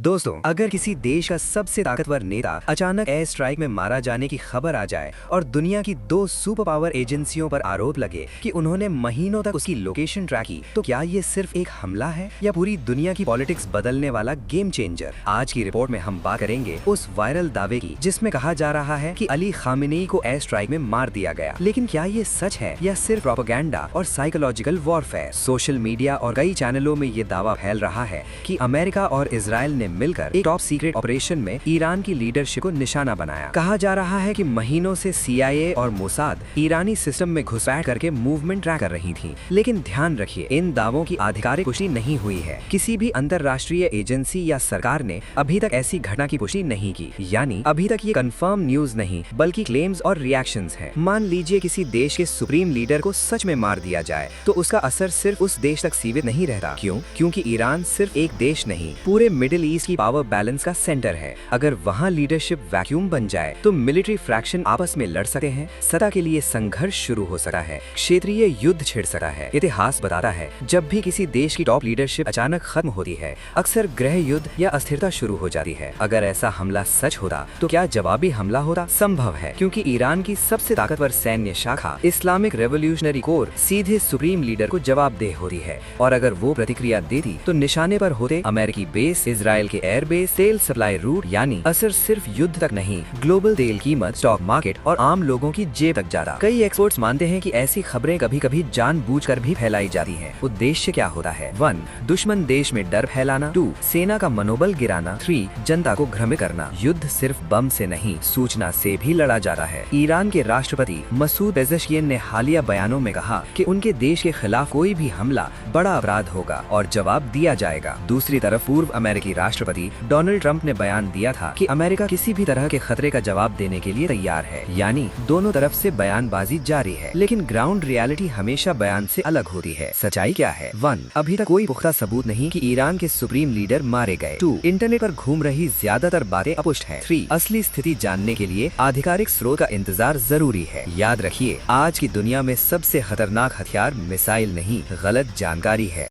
दोस्तों, अगर किसी देश का सबसे ताकतवर नेता अचानक एयर स्ट्राइक में मारा जाने की खबर आ जाए और दुनिया की 2 सुपर पावर एजेंसियों पर आरोप लगे कि उन्होंने महीनों तक उसकी लोकेशन ट्रैक की, तो क्या ये सिर्फ एक हमला है या पूरी दुनिया की पॉलिटिक्स बदलने वाला गेम चेंजर? आज की रिपोर्ट में हम बात करेंगे उस वायरल दावे की जिसमें कहा जा रहा है कि अली खामेनेई को एयर स्ट्राइक में मार दिया गया। लेकिन क्या ये सच है या सिर्फ प्रोपेगेंडा और साइकोलॉजिकल वॉरफेयर? सोशल मीडिया और कई चैनलों में ये दावा फैल रहा है कि अमेरिका और इजराइल ने मिलकर एक टॉप सीक्रेट ऑपरेशन में ईरान की लीडरशिप को निशाना बनाया। कहा जा रहा है कि महीनों से CIA और मोसाद ईरानी सिस्टम में घुसपैठ करके मूवमेंट ट्रैक कर रही थी। लेकिन ध्यान रखिए, इन दावों की आधिकारिक पुष्टि नहीं हुई है। किसी भी अंतरराष्ट्रीय एजेंसी या सरकार ने अभी तक ऐसी घटना की पुष्टि नहीं की, यानी अभी तक ये कंफर्म न्यूज नहीं बल्कि क्लेम्स और रिएक्शंस हैं। मान लीजिए किसी देश के सुप्रीम लीडर को सच में मार दिया जाए तो उसका असर सिर्फ उस देश तक सीमित नहीं रहता। क्यों? क्योंकि ईरान सिर्फ एक देश नहीं, पूरे मिडिल ईस्ट की पावर बैलेंस का सेंटर है। अगर वहाँ लीडरशिप वैक्यूम बन जाए तो मिलिट्री फ्रैक्शन आपस में लड़ सकते हैं, सत्ता के लिए संघर्ष शुरू हो सकता है, क्षेत्रीय युद्ध छिड़ सकता है। इतिहास बताता है जब भी किसी देश की टॉप लीडरशिप अचानक खत्म होती है, अक्सर गृह युद्ध या अस्थिरता शुरू हो जाती है। अगर ऐसा हमला सच होता तो क्या जवाबी हमला होता? संभव है, क्योंकि ईरान की सबसे ताकतवर सैन्य शाखा इस्लामिक रेवोल्यूशनरी कोर सीधे सुप्रीम लीडर को जवाबदेह होती है, और अगर वो प्रतिक्रिया देती तो निशाने पर होते अमेरिकी बेस, इजराइल के एयर बेस, तेल सप्लाई रूट, यानी असर सिर्फ युद्ध तक नहीं, ग्लोबल तेल कीमत, स्टॉक मार्केट और आम लोगों की जेब तक जाता। कई एक्सपर्ट्स मानते हैं कि ऐसी खबरें कभी कभी जानबूझकर भी फैलाई जाती हैं। उद्देश्य क्या होता है? 1. दुश्मन देश में डर फैलाना। 2. सेना का मनोबल गिराना। 3. जनता को भ्रमित करना। युद्ध सिर्फ बम से नहीं, सूचना से भी लड़ा जाता है। ईरान के राष्ट्रपति मसूद पेज़ेश्कियन ने हालिया बयानों में कहा कि उनके देश के खिलाफ कोई भी हमला बड़ा अपराध होगा और जवाब दिया जाएगा। दूसरी तरफ पूर्व अमेरिकी राष्ट्रपति डोनाल्ड ट्रंप ने बयान दिया था कि अमेरिका किसी भी तरह के खतरे का जवाब देने के लिए तैयार है, यानी दोनों तरफ से बयानबाजी जारी है। लेकिन ग्राउंड रियलिटी हमेशा बयान से अलग होती है। सच्चाई क्या है? 1. अभी तक कोई पुख्ता सबूत नहीं कि ईरान के सुप्रीम लीडर मारे गए। 2. इंटरनेट पर घूम रही ज्यादातर बातें अपुष्ट हैं। 3. असली स्थिति जानने के लिए आधिकारिक स्रोत का इंतजार जरूरी है। याद रखिए, आज की दुनिया में सबसे खतरनाक हथियार मिसाइल नहीं, गलत जानकारी है।